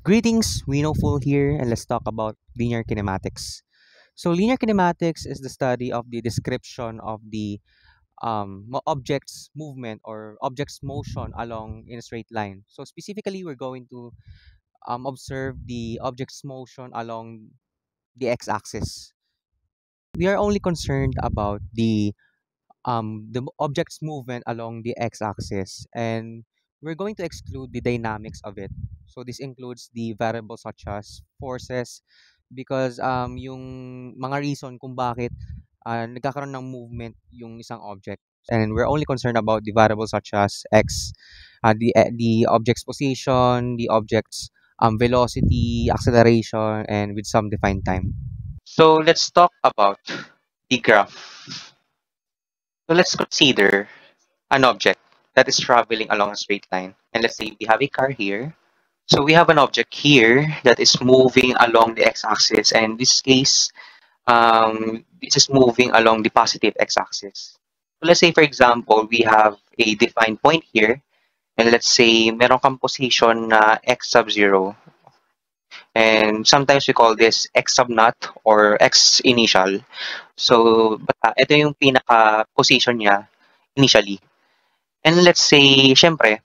Greetings, we know Full here, and let's talk about linear kinematics. So, linear kinematics is the study of the description of the object's movement or object's motion along in a straight line. So, specifically, we're going to observe the object's motion along the x-axis. We are only concerned about the object's movement along the x-axis, and we're going to exclude the dynamics of it. So this includes the variables such as forces, because yung mga reason kung bakit nagkakaroon ng movement yung isang object, and we're only concerned about the variables such as x, the object's position, the object's velocity, acceleration, and with some defined time. So let's talk about the graph. So let's consider an object that is traveling along a straight line. And let's say we have a car here. So we have an object here that is moving along the x-axis. And in this case, this is moving along the positive x-axis. So let's say, for example, we have a defined point here. And let's say meron kang position na x sub 0. And sometimes we call this x sub naught or x initial. So, ito yung pinaka-position niya initially. And let's say, syempre,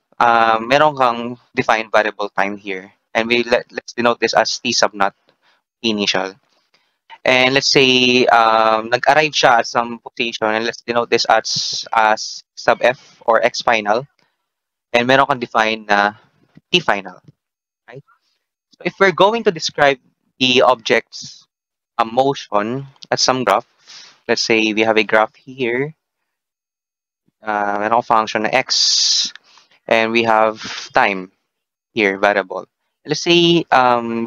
meron kang defined variable time here. And let's denote this as t sub naught initial. And let's say, nag-arrive siya at some position, and let's denote this as sub f or x final. And meron kang defined na t final. Right? So if we're going to describe the object's motion at some graph, let's say we have a graph here, meron function na x, and we have time here, variable. Let's say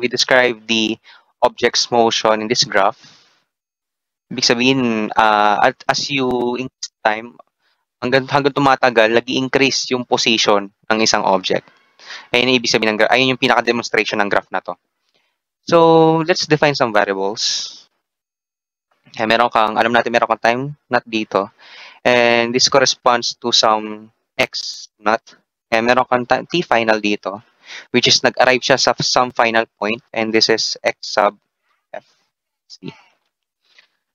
we describe the object's motion in this graph. Ibig sabihin, as you increase time, hanggang tumatagal, nag-i-increase yung position ng isang object. Ayun yung ibig sabihin ayun yung pinaka-demonstration ng graph na to. So, let's define some variables. Alam natin meron kang time not dito. And this corresponds to some x not. And meron kang t final dito, which is nag-arrive siya sa some final point. And this is x sub f. See?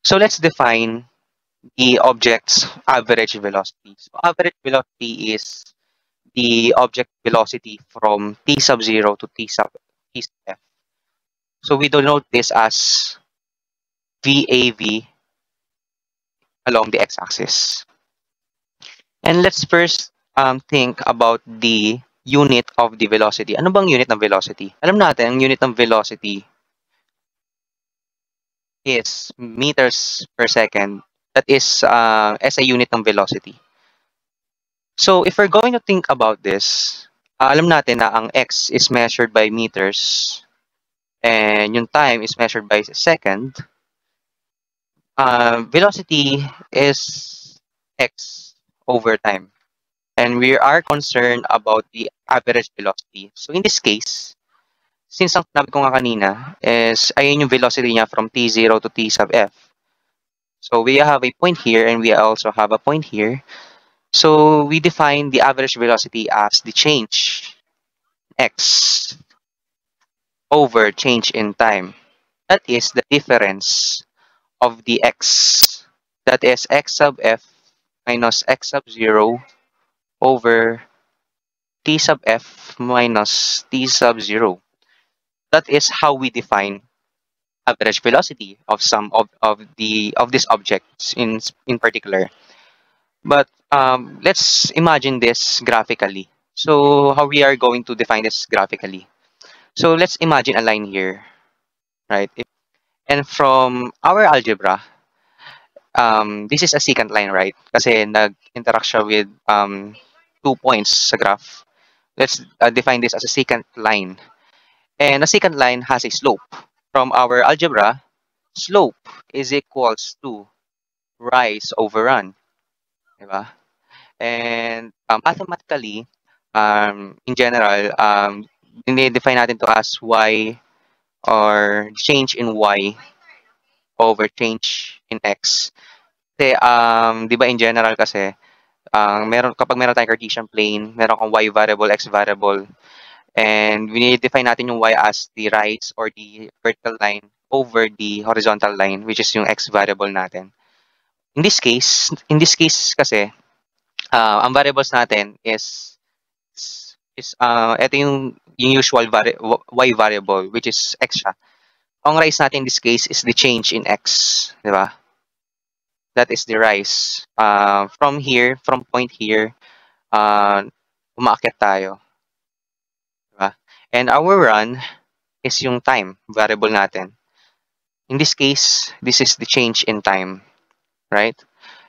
So, let's define the object's average velocity. So, average velocity is the object velocity from t sub 0 to t sub f. So we denote this as VAV along the x-axis. And let's first think about the unit of the velocity. Ano bang unit ng velocity? Alam natin, ang unit ng velocity is meters per second. That is as a unit ng velocity. So if we're going to think about this, alam natin na ang x is measured by meters and yung time is measured by second. Velocity is x over time. And we are concerned about the average velocity. So in this case, since ang sinabi ko nga kanina is ayun yung velocity niya from t0 to t sub f. So we have a point here and we also have a point here. So we define the average velocity as the change x over change in time. That is the difference of the x. That is x sub f minus x sub 0 over t sub f minus t sub 0. That is how we define average velocity of some of these objects in particular. But let's imagine this graphically. So how we are going to define this graphically? So let's imagine a line here, right? And from our algebra, this is a secant line, right? Kasi nag-interact siya with 2 points sa graph. Let's define this as a secant line. And a secant line has a slope. From our algebra, slope is equals to rise over run. Diba? And mathematically, in general, define natin to as y or change in y over change in x. Kasi, di ba in general kasi, kapag meron tayong Cartesian plane, meron kang y variable, x variable, And define natin yung y as the rise or the vertical line over the horizontal line, which is yung x variable natin. In this case kasi, ang variables natin ito yung usual y variable, which is x siya. Ang rise natin in this case is the change in x, di ba? That is the rise. From point here, umaakyat tayo. Diba? And our run is yung time variable natin. In this case, this is the change in time, right?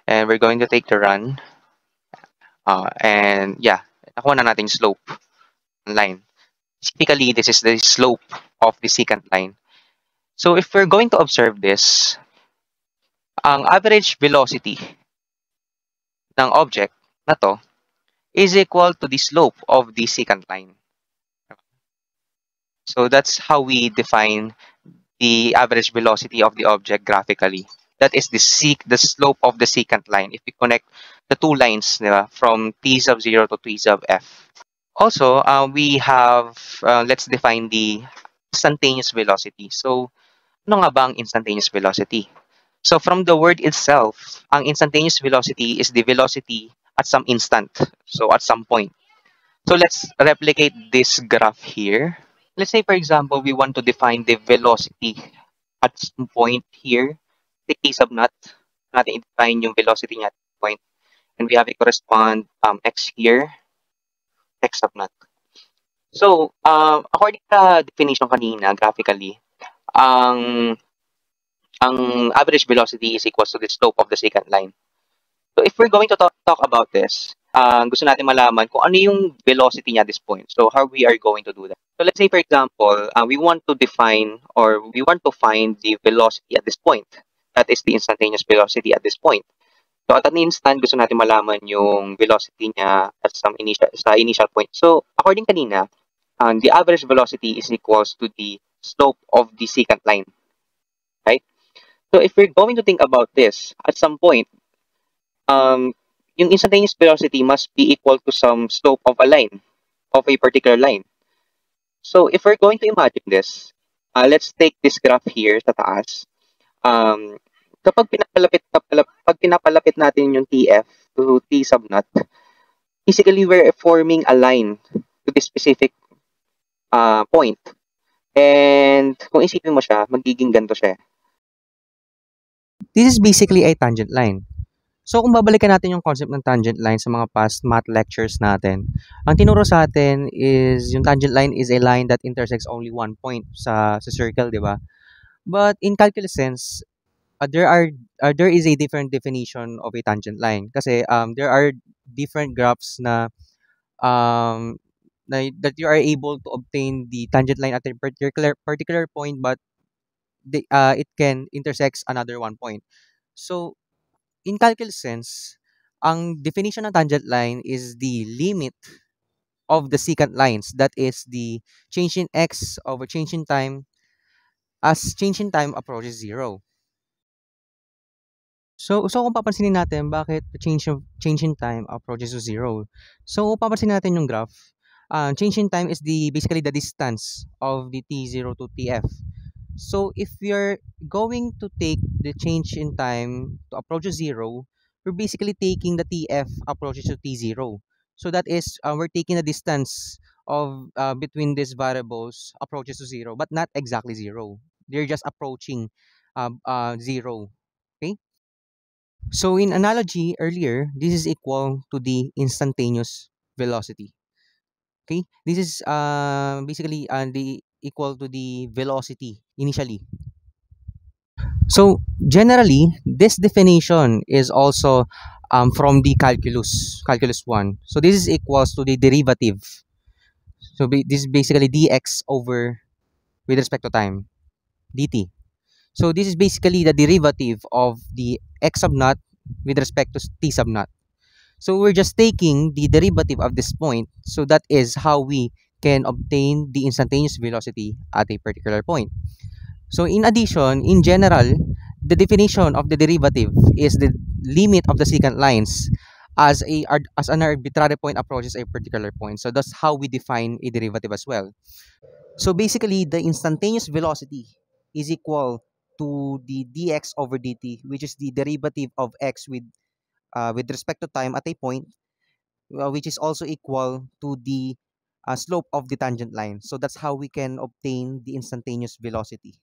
And we're going to take the run. And yeah, nakuha na natin yung slope line. Typically, this is the slope of the secant line. So if we're going to observe this, ang average velocity ng object na to is equal to the slope of the secant line. So that's how we define the average velocity of the object graphically. That is the slope of the secant line if we connect the two lines, diba, from t sub 0 to t sub f. Also, we have, let's define the instantaneous velocity. So, ano nga ba ang instantaneous velocity? So, from the word itself, ang instantaneous velocity is the velocity at some instant. So, at some point. So, let's replicate this graph here. Let's say, for example, we want to define the velocity at some point here. The t sub naught, natin i-define yung velocity niya at point. And we have a correspond x here, x sub naught. So, according to definition kanina, graphically, ang average velocity is equal to the slope of the secant line. So, if we're going to talk about this, gusto natin malaman kung ano yung velocity niya at this point. So, how we are going to do that. So, let's say, for example, we want to define or we want to find the velocity at this point. That is the instantaneous velocity at this point. So, at an instant, gusto natin malaman yung velocity niya at sa initial point. So, according kanina, the average velocity is equals to the slope of the secant line. Right? So, if we're going to think about this, at some point, yung instantaneous velocity must be equal to some slope of a line, of a particular line. So, if we're going to imagine this, let's take this graph here sa taas. Kapag pinapalapit natin yung TF to T sub naught, basically we're forming a line to this specific point. And kung isipin mo siya, magiging ganito siya. This is basically a tangent line. So kung babalikan natin yung concept ng tangent line sa mga past math lectures natin, ang tinuro sa atin is yung tangent line is a line that intersects only one point sa circle, di ba? But in calculus sense, there is a different definition of a tangent line kasi there are different graphs na that you are able to obtain the tangent line at a particular point, but it can intersects another one point. So in calculus sense, ang definition ng tangent line is the limit of the secant lines, that is the change in x over change in time as change in time approaches 0. So kung papansinin natin bakit the change in time approaches to 0. So papansin natin yung graph. Change in time is basically the distance of the t0 to tf. So if we are going to take the change in time to approach to 0, we're basically taking the tf approaches to t0. So that is we're taking the distance of between these variables approaches to 0, but not exactly 0. They're just approaching 0. Okay. So in analogy earlier, this is equal to the instantaneous velocity. Okay, this is basically the equal to the velocity initially. So generally, this definition is also from the calculus 1. So this is equals to the derivative. So this is basically dx over with respect to time, dt. So this is basically the derivative of the x sub naught with respect to t sub naught. So we're just taking the derivative of this point. So that is how we can obtain the instantaneous velocity at a particular point. So in addition, in general, the definition of the derivative is the limit of the secant lines as an arbitrary point approaches a particular point. So that's how we define a derivative as well. So basically, the instantaneous velocity is equal to the dx over dt, which is the derivative of x with respect to time at a point, which is also equal to the slope of the tangent line. So that's how we can obtain the instantaneous velocity.